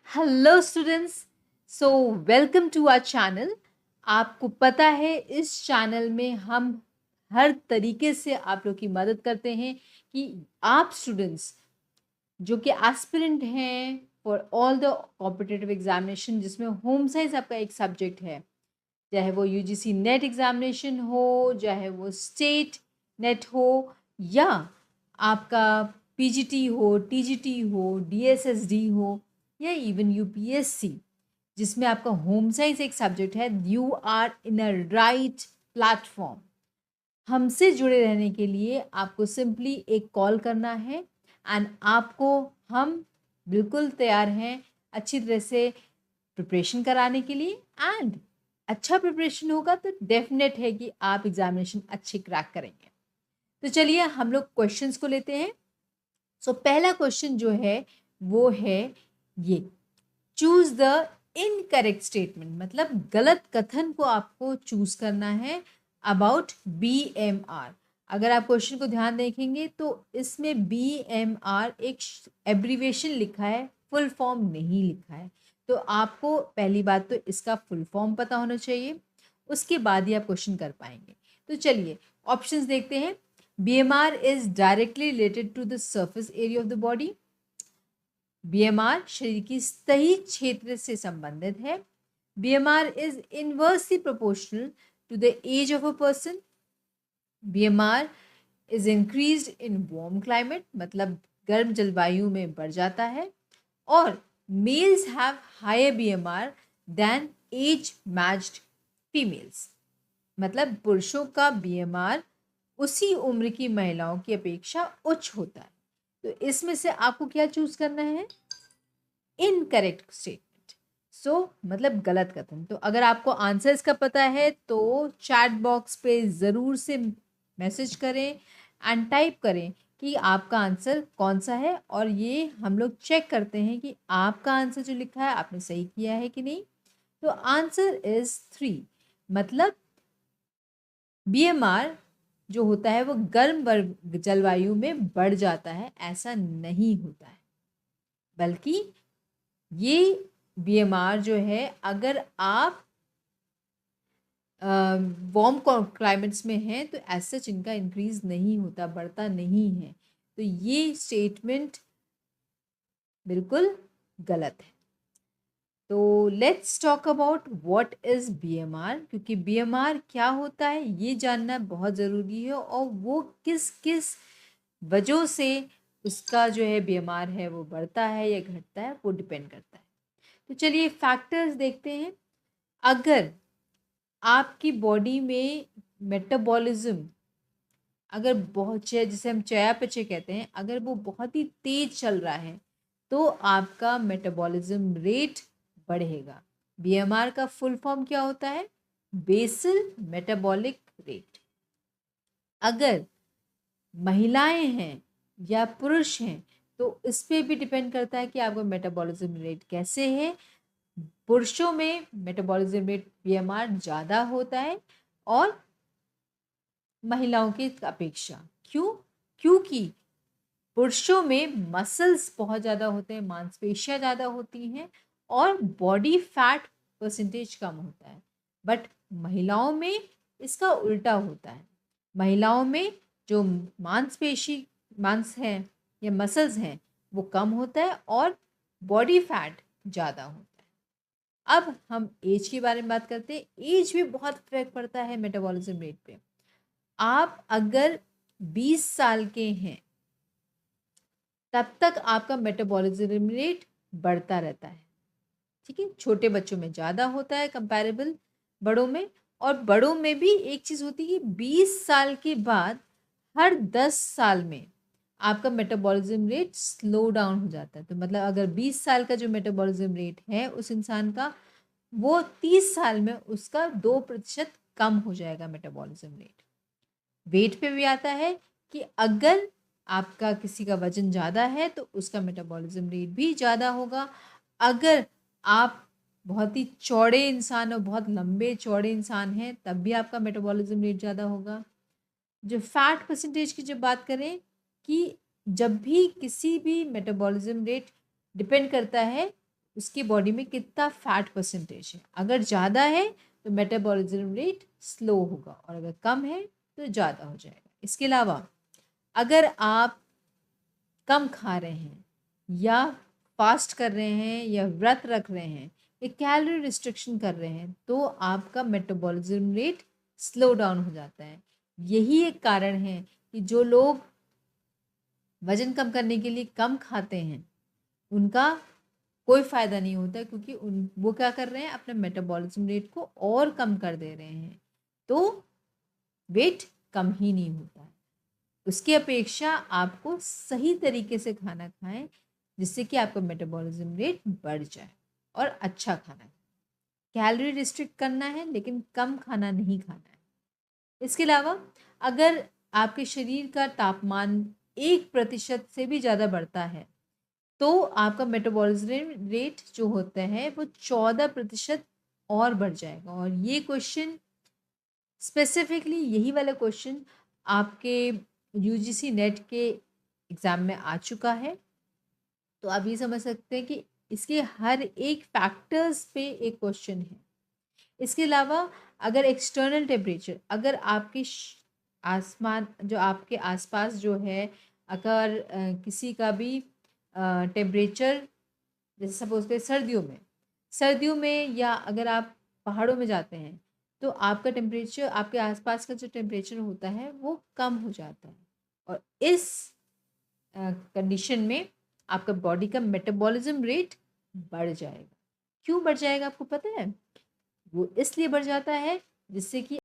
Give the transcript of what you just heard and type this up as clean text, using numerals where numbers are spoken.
Hello students. So welcome to our channel. आपको पता है इस चैनल में हम हर तरीके से आप लोग की मदद करते हैं कि आप स्टूडेंट्स जो कि एस्पिरेंट हैं for all the competitive examination जिसमें होम साइंस आपका एक सब्जेक्ट है, चाहे वो यूजीसी नेट एग्जामिनेशन हो, चाहे वो स्टेट नेट हो, या आपका पीजीटी हो, टीजीटी हो, डीएसएसडी हो, या इवन यूपीएससी जिसमें आपका होम साइंस एक सब्जेक्ट है। You are in a right platform. हमसे जुड़े रहने के लिए आपको सिंपली एक कॉल करना है एंड आपको हम बिल्कुल तैयार हैं अच्छी तरह से प्रिपरेशन कराने के लिए। एंड अच्छा प्रिपरेशन होगा तो डेफिनेट है कि आप एग्जामिनेशन अच्छे क्रैक करेंगे। तो चलिए हम लोग क्वेश्चंस को लेते हैं। सो पहला क्वेश्चन जो है वो है ये, चूज द इनकरेक्ट स्टेटमेंट, मतलब गलत कथन को आपको चूज करना है अबाउट बीएमआर। अगर आप क्वेश्चन को ध्यान देखेंगे तो इसमें बीएमआर एक एब्रीवेशन लिखा है, फुल फॉर्म नहीं लिखा है। तो आपको पहली बात तो इसका फुल फॉर्म पता होना चाहिए, उसके बाद ही आप क्वेश्चन कर पाएंगे। तो चलिए ऑप्शंस देखते हैं। BMR is directly related to the surface area of the body. BMR शरीर की सतही क्षेत्र से संबंधित है। BMR is inversely proportional to the age of a person. BMR is increased in warm climate, मतलब गर्म जलवायु में बढ़ जाता है। और males have higher BMR than age matched females, मतलब पुरुषों का बीएमआर उसी उम्र की महिलाओं की अपेक्षा उच्च होता है। तो इसमें से आपको क्या चूज करना है? Incorrect statement. सो मतलब गलत कथन। तो अगर आपको आंसर इसका पता है तो चैट बॉक्स पे ज़रूर से मैसेज करें एंड टाइप करें कि आपका आंसर कौन सा है, और ये हम लोग चेक करते हैं कि आपका आंसर जो लिखा है आपने सही किया है कि नहीं। तो आंसर इज 3, मतलब बीएमआर जो होता है वो गर्म जलवायु में बढ़ जाता है, ऐसा नहीं होता है। बल्कि ये बीएमआर जो है अगर आप वार्म क्लाइमेट्स में हैं तो एज सच इनका इंक्रीज नहीं होता, बढ़ता नहीं है। तो ये स्टेटमेंट बिल्कुल गलत है। तो let's talk about what is BMR, क्योंकि बीएमआर क्या होता है ये जानना बहुत ज़रूरी है, और वो किस किस वजह से उसका जो है बीएमआर है वो बढ़ता है या घटता है, वो डिपेंड करता है। तो चलिए फैक्टर्स देखते हैं। अगर आपकी बॉडी में मेटाबॉलिज्म अगर बहुत जिसे हम चयापचय कहते हैं, अगर वो बहुत ही तेज चल रहा है तो आपका मेटाबॉलिज्म रेट बढ़ेगा। बीएमआर का फुल फॉर्म क्या होता है? Basal metabolic rate. अगर महिलाएं हैं या पुरुष हैं तो इस पे भी डिपेंड करता है कि आपका मेटाबॉलिज्म रेट कैसे है। पुरुषों में मेटाबॉलिज्म रेट बीएमआर ज़्यादा होता है और महिलाओं की अपेक्षा। क्यों? क्योंकि पुरुषों में मसल्स बहुत ज़्यादा होते हैं, मांसपेशियां ज़्यादा होती हैं और बॉडी फैट परसेंटेज कम होता है। बट महिलाओं में इसका उल्टा होता है। महिलाओं में जो मांस हैं या मसल्स हैं वो कम होता है और बॉडी फैट ज़्यादा होता है। अब हम एज के बारे में बात करते हैं। एज भी बहुत इफेक्ट पड़ता है मेटाबॉलिज्म रेट पे। आप अगर 20 साल के हैं तब तक आपका मेटाबॉलिज्म रेट बढ़ता रहता है, ठीक है। छोटे बच्चों में ज़्यादा होता है कंपैरेबल बड़ों में, और बड़ों में भी एक चीज़ होती है कि 20 साल के बाद हर 10 साल में आपका मेटाबॉलिज्म रेट स्लो डाउन हो जाता है। तो मतलब अगर 20 साल का जो मेटाबॉलिज्म रेट है उस इंसान का, वो 30 साल में उसका 2% कम हो जाएगा मेटाबॉलिज्म रेट। वेट पे भी आता है कि अगर आपका किसी का वजन ज़्यादा है तो उसका मेटाबॉलिज्म रेट भी ज़्यादा होगा। अगर आप बहुत ही चौड़े इंसान और बहुत लंबे चौड़े इंसान हैं तब भी आपका मेटाबॉलिज्म रेट ज़्यादा होगा। जो फैट परसेंटेज की जब बात करें कि जब भी किसी भी मेटाबॉलिज्म रेट डिपेंड करता है उसकी बॉडी में कितना फैट परसेंटेज है। अगर ज़्यादा है तो मेटाबॉलिज्म रेट स्लो होगा और अगर कम है तो ज़्यादा हो जाएगा। इसके अलावा अगर आप कम खा रहे हैं या फास्ट कर रहे हैं या व्रत रख रहे हैं या कैलोरी रिस्ट्रिक्शन कर रहे हैं तो आपका मेटाबॉलिज्म रेट स्लो डाउन हो जाता है। यही एक कारण है कि जो लोग वजन कम करने के लिए कम खाते हैं उनका कोई फ़ायदा नहीं होता, क्योंकि वो क्या कर रहे हैं, अपने मेटाबॉलिज्म रेट को और कम कर दे रहे हैं, तो वेट कम ही नहीं होता है। उसकी अपेक्षा आपको सही तरीके से खाना खाएं जिससे कि आपका मेटाबॉलिज्म रेट बढ़ जाए और अच्छा खाना खाएं। कैलोरी रिस्ट्रिक्ट करना है लेकिन कम खाना नहीं खाना है। इसके अलावा अगर आपके शरीर का तापमान 1% से भी ज़्यादा बढ़ता है तो आपका मेटाबॉलिज्म रेट जो होता है वो 14% और बढ़ जाएगा। और ये क्वेश्चन स्पेसिफिकली, यही वाला क्वेश्चन आपके यूजीसी नेट के एग्ज़ाम में आ चुका है। तो आप ये समझ सकते हैं कि इसके हर एक फैक्टर्स पे एक क्वेश्चन है। इसके अलावा अगर एक्सटर्नल टेम्परेचर, अगर आपके आसमान जो आपके आसपास जो है, अगर किसी का भी टेम्परेचर, जैसे सपोज करें सर्दियों में या अगर आप पहाड़ों में जाते हैं तो आपका टेम्परेचर, आपके आसपास का जो टेम्परेचर होता है वो कम हो जाता है और इस कंडीशन में आपका बॉडी का मेटाबॉलिज्म रेट बढ़ जाएगा। क्यों बढ़ जाएगा आपको पता है? वो इसलिए बढ़ जाता है जिससे कि